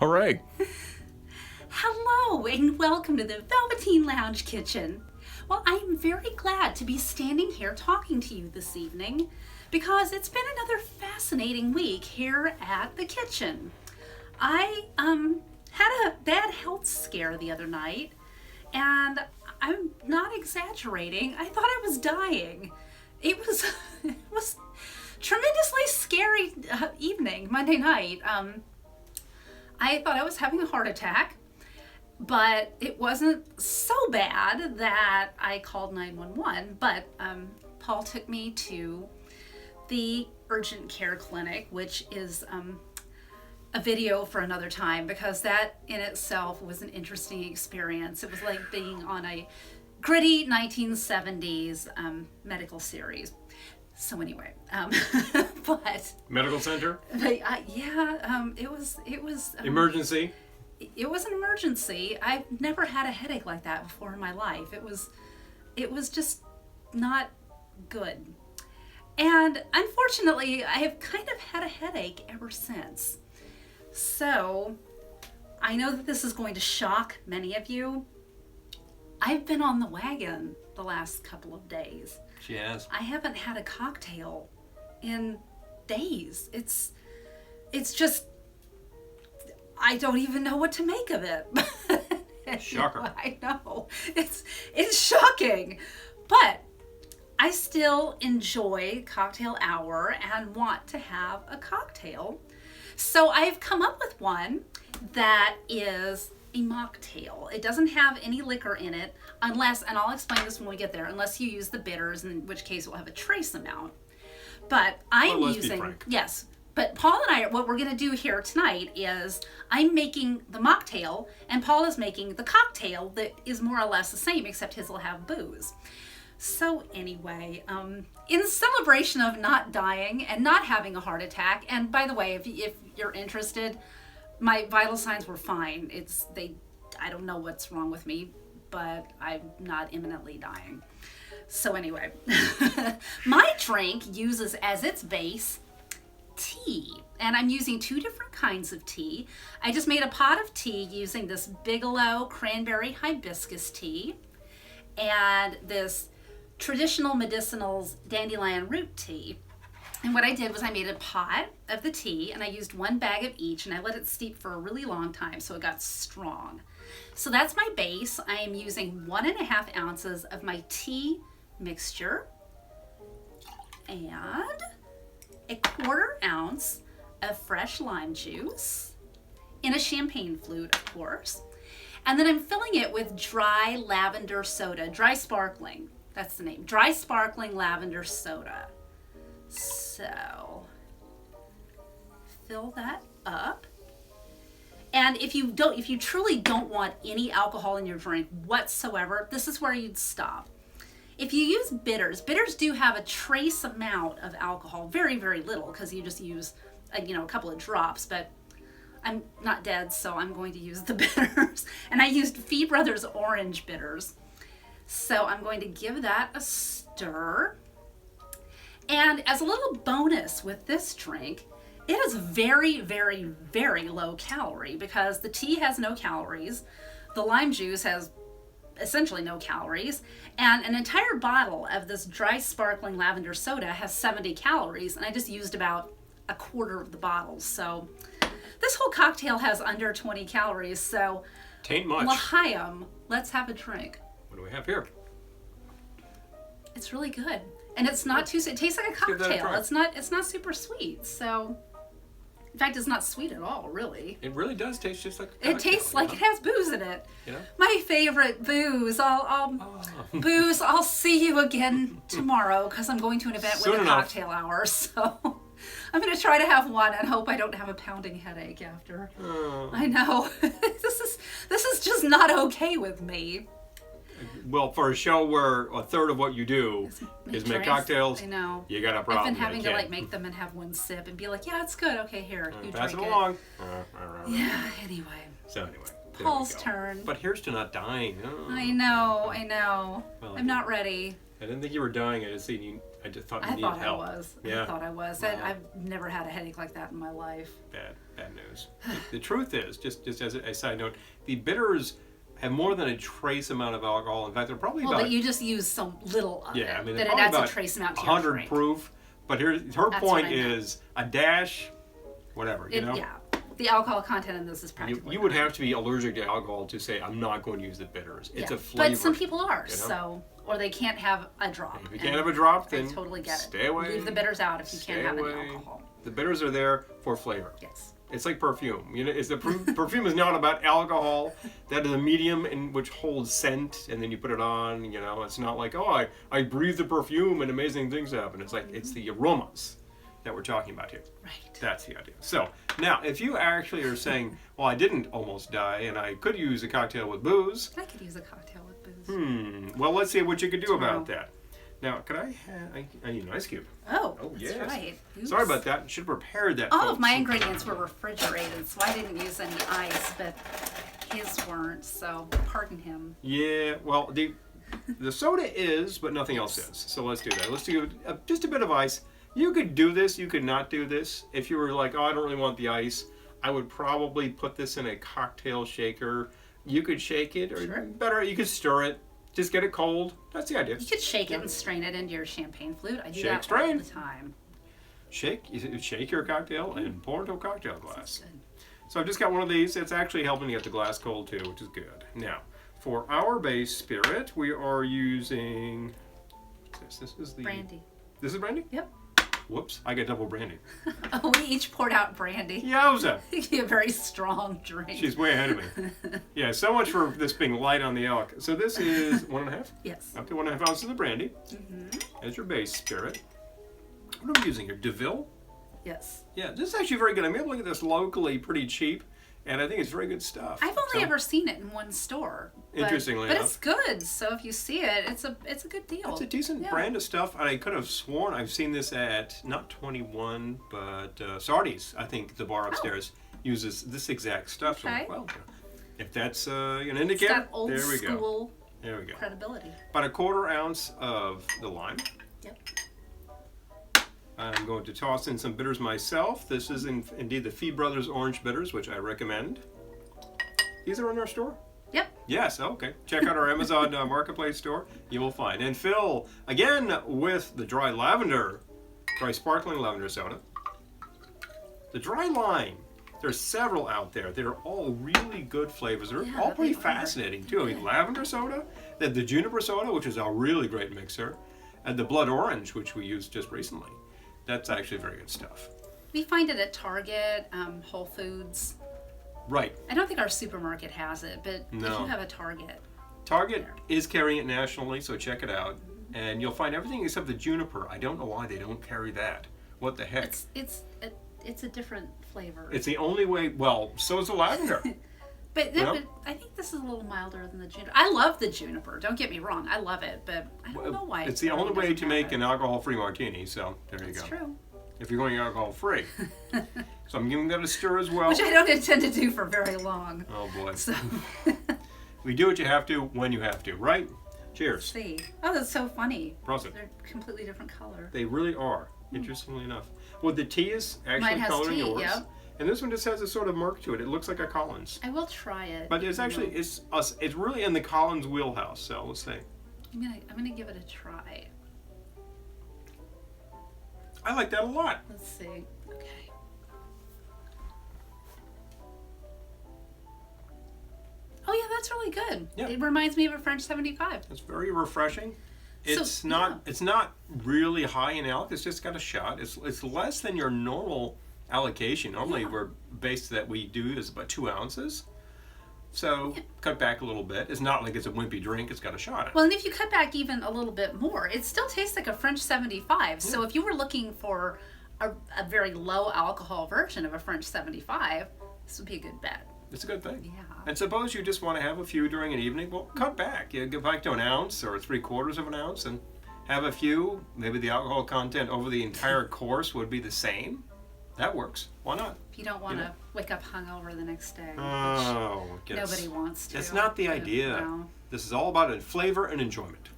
All right. Hello and welcome to the Velveteen Lounge Kitchen. Well, I am very glad to be standing here talking to you this evening because it's been another fascinating week here at the kitchen. I had a bad health scare the other night, and I'm not exaggerating. I thought I was dying. It was tremendously scary evening, Monday night. I thought I was having a heart attack, but it wasn't so bad that I called 911. But Paul took me to the urgent care clinic, which is a video for another time, because that in itself was an interesting experience. It was like being on a gritty 1970s medical series. So anyway, but Medical center? it was Emergency? It was an emergency. I've never had a headache like that before in my life. It was just not good. And unfortunately, I have kind of had a headache ever since. So, I know that this is going to shock many of you. I've been on the wagon the last couple of days. She has. I haven't had a cocktail in days. It's just, I don't even know what to make of it. Shocker. I know. It's shocking. But I still enjoy cocktail hour and want to have a cocktail. So I've come up with one that is a mocktail. It doesn't have any liquor in it unless, and I'll explain this when we get there, unless you use the bitters, in which case it will have a trace amount. But I'm using, yes, but Paul and I, what we're going to do here tonight is I'm making the mocktail and Paul is making the cocktail that is more or less the same, except his will have booze. So anyway, in celebration of not dying and not having a heart attack, and by the way, if you're interested, my vital signs were fine. I don't know what's wrong with me, but I'm not imminently dying. So anyway, my drink uses as its base tea, and I'm using two different kinds of tea. I just made a pot of tea using this Bigelow Cranberry Hibiscus tea and this Traditional Medicinals Dandelion Root tea. And what I did was I made a pot of the tea and I used 1 bag of each and I let it steep for a really long time so it got strong. So that's my base. I am using 1.5 ounces of my tea mixture and a 1/4 ounce of fresh lime juice in a champagne flute, of course. And then I'm filling it with dry lavender soda, dry sparkling. That's the name, dry sparkling lavender soda. So, fill that up. And if you truly don't want any alcohol in your drink whatsoever, this is where you'd stop. If you use bitters do have a trace amount of alcohol, very, very little, because you just use a couple of drops, but I'm not dead, so I'm going to use the bitters. And I used Fee Brothers orange bitters. So I'm going to give that a stir. And as a little bonus with this drink, it is very, very, very low calorie because the tea has no calories, the lime juice has essentially no calories, and an entire bottle of this dry sparkling lavender soda has 70 calories, and I just used about 1/4 of the bottle. So this whole cocktail has under 20 calories, so Tain't much. L'chaim, let's have a drink. What do we have here? It's really good. And it's not too, it tastes like a cocktail. It's not super sweet. So, in fact, it's not sweet at all, really. It really does taste just like a cocktail. It tastes like it has booze in it. Yeah. My favorite booze. Booze, I'll see you again tomorrow because I'm going to an event with a cocktail hour. So, I'm going to try to have one and hope I don't have a pounding headache after. Oh. I know. This is just not okay with me. Well, for a show where 1/3 of what you do is make cocktails, I know. You got a problem. I've been having to make them and have one sip and be like, yeah, it's good. Okay, here, you pass drink it along. Yeah. Anyway. So anyway, Paul's turn. But here's to not dying. Oh. I know. Well, I'm not ready. I didn't think you were dying. I just seen you I just thought you I needed thought help. I was. Yeah. I thought I was. Wow. I've never had a headache like that in my life. Bad news. The truth is, just as a side note, the bitters have more than a trace amount of alcohol. In fact, they're probably Well, about... but you just use so little of it I mean, that they're it adds probably a about trace amount to your 100 drink. proof. But her That's point what I meant. is a dash, whatever, you know? Yeah. The alcohol content in this is practically You would none. have to be allergic to alcohol to say, I'm not going to use the bitters. It's Yeah. a flavor. But some people are, you know? so... Or they can't have a drop. If you can't have a drop, I then totally get it. stay away. Leave the bitters out if you Stay can't have away. any alcohol. The bitters are there for flavor. Yes. It's like perfume. You know, perfume is not about alcohol. That is a medium in which holds scent, and then you put it on. You know, it's not like, oh, I breathe the perfume and amazing things happen. It's like it's the aromas that we're talking about here. Right. That's the idea. So now, if you actually are saying, well, I didn't almost die, and I could use a cocktail with booze. I could use a cocktail with booze. Well, let's see what you could do about Tomorrow. that. Now, could I have... I need an ice cube. Oh, yes. that's right. Oops. Sorry about that. Should have prepared that. All of folks. my ingredients were refrigerated, so I didn't use any ice, but his weren't, so pardon him. Yeah, well, the soda is, but nothing else is. So let's do that. Let's do just a bit of ice. You could do this. You could not do this. If you were like, oh, I don't really want the ice, I would probably put this in a cocktail shaker. You could shake it, or Sure. better, you could stir it. Just get it cold. That's the idea. You could shake it and strain it into your champagne flute. I do Shake, that all strain. the time. Shake your cocktail and pour into a cocktail glass. Good. So I've just got one of these. It's actually helping to get the glass cold too, which is good. Now, for our base spirit, we are using... This is the... Brandy. This is brandy? Yep. Whoops, I got double brandy. Oh, we each poured out brandy. Yowza! It'd be a very strong drink. She's way ahead of me. Yeah, so much for this being light on the elk. So this is 1.5? Yes. Up to 1.5 ounces of brandy. As your base spirit. What are we using here? DeVille? Yes. Yeah, this is actually very good. I'm able to get this locally pretty cheap, and I think it's very good stuff. I've only ever seen it in one store. Interestingly but enough. it's good. So if you see it, it's a good deal. It's a decent Yeah. brand of stuff, and I could have sworn I've seen this at not 21, but Sardi's. I think the bar upstairs uses this exact stuff. Okay. So, well, if that's an It's indicator, got old there we go. school There we go. credibility. About 1/4 ounce of the lime. Yep. I'm going to toss in some bitters myself. This is indeed the Fee Brothers Orange Bitters, which I recommend. These are in our store? Yep. Yes, okay. Check out our Amazon Marketplace store. You will find. And fill, again, with the dry sparkling lavender soda. The dry lime. There's several out there. They're all really good flavors. They're Yeah, all pretty they are. fascinating, too. I mean, lavender soda, the juniper soda, which is a really great mixer, and the blood orange, which we used just recently. That's actually very good stuff. We find it at Target, Whole Foods. Right. I don't think our supermarket has it, but if No. you have a Target. Target is carrying it nationally, so check it out. And you'll find everything except the juniper. I don't know why they don't carry that. What the heck? It's a different flavor. It's the only way. Well, so is the lavender. But, Yep. but I think this is a little milder than the juniper. I love the juniper. Don't get me wrong. I love it, but I don't know why. It's the everyone only way doesn't to have make it. an alcohol-free martini. So there you It's go. true. If you're going alcohol-free. So I'm giving that a stir as well. Which I don't intend to do for very long. Oh boy. So, We do what you have to when you have to, right? Cheers. see. Oh, that's so funny. Prosit. They're completely different color. They really are. Interestingly enough. Well, the tea is actually Mine has coloring tea, yours. yep. And this one just has a sort of murk to it. It looks like a Collins. I will try it. But it's actually it's really in the Collins wheelhouse. So let's see. I'm gonna give it a try. I like that a lot. Let's see. Okay. Oh yeah, that's really good. Yeah. It reminds me of a French 75. It's very refreshing. It's So, not it's not really high in alc. It's just got a shot. It's less than your normal allocation. Normally we're base that we do is about 2 ounces. So cut back a little bit. It's not like it's a wimpy drink. It's got a shot in it. Well, and if you cut back even a little bit more, it still tastes like a French 75. So if you were looking for a very low alcohol version of a French 75, this would be a good bet. It's a good thing. Yeah. And suppose you just want to have a few during an evening. Well, cut back. You go back to an ounce or 3/4 of an ounce and have a few. Maybe the alcohol content over the entire course would be the same. That works. Why not? If you don't want to wake up hungover the next day. Oh, Nobody wants to. That's not the but, idea. no. This is all about flavor and enjoyment.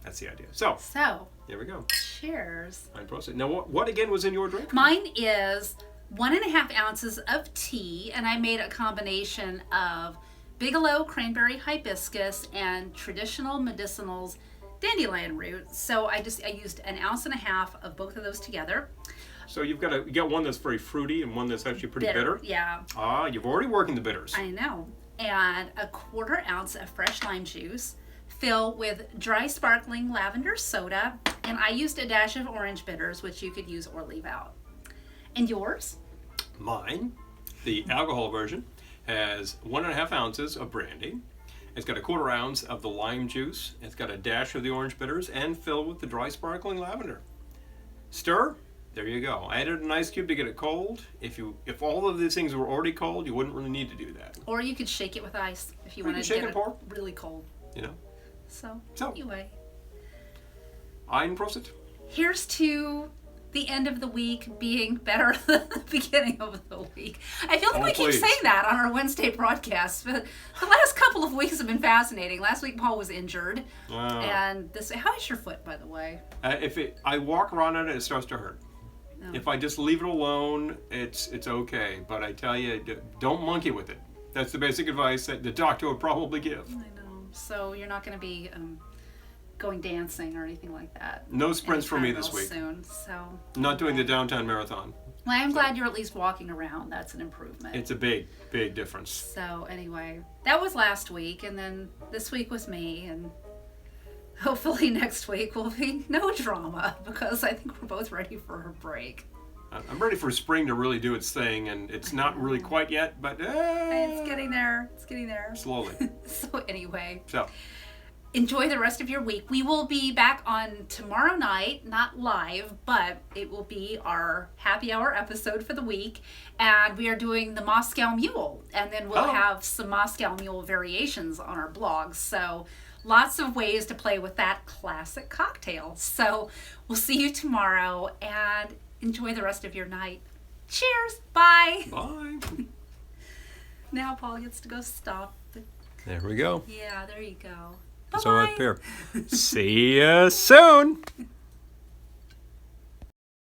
That's the idea. So, So, there we go. cheers. I'm proceed. Now, what again was in your drink? Mine is 1.5 ounces of tea, and I made a combination of Bigelow Cranberry Hibiscus and Traditional Medicinals Dandelion Root. So I used 1.5 ounces of both of those together. So you got one that's very fruity and one that's actually pretty bitter. Yeah. Ah, you've already working the bitters. I know. And 1/4 ounce of fresh lime juice. Fill with dry sparkling lavender soda, and I used a dash of orange bitters, which you could use or leave out. And yours? Mine, the alcohol version, has 1.5 ounces of brandy. It's got 1/4 ounce of the lime juice. It's got a dash of the orange bitters and filled with the dry sparkling lavender. Stir. There you go. I added an ice cube to get it cold. If all of these things were already cold, you wouldn't really need to do that. Or you could shake it with ice if you wanted to shake get and pour. it really cold. You know. So anyway, Ein Prosit. here's to the end of the week being better than the beginning of the week. I feel like we keep please. saying that on our Wednesday broadcasts, but the last couple of weeks have been fascinating. Last week Paul was injured, and how is your foot, by the way? I walk around on it, it starts to hurt. No. If I just leave it alone, it's okay. But I tell you, don't monkey with it. That's the basic advice that the doctor would probably give. I know. So you're not going to be going dancing or anything like that. No sprints for me anytime this real week. Soon. So. Not doing the downtown marathon. Well, I'm glad you're at least walking around. That's an improvement. It's a big difference. So anyway, that was last week, and then this week was me, and hopefully next week will be no drama because I think we're both ready for a break. I'm ready for spring to really do its thing, and it's not really quite yet, but It's getting there. It's getting there. Slowly. So anyway, So, enjoy the rest of your week. We will be back on tomorrow night, not live, but it will be our happy hour episode for the week, and we are doing the Moscow Mule, and then we'll have some Moscow Mule variations on our blog. So lots of ways to play with that classic cocktail. So we'll see you tomorrow, and enjoy the rest of your night. Cheers. Bye. bye. Now Paul gets to go stop the... There we go. Yeah, there you go. So Bye-bye. up here. See ya soon.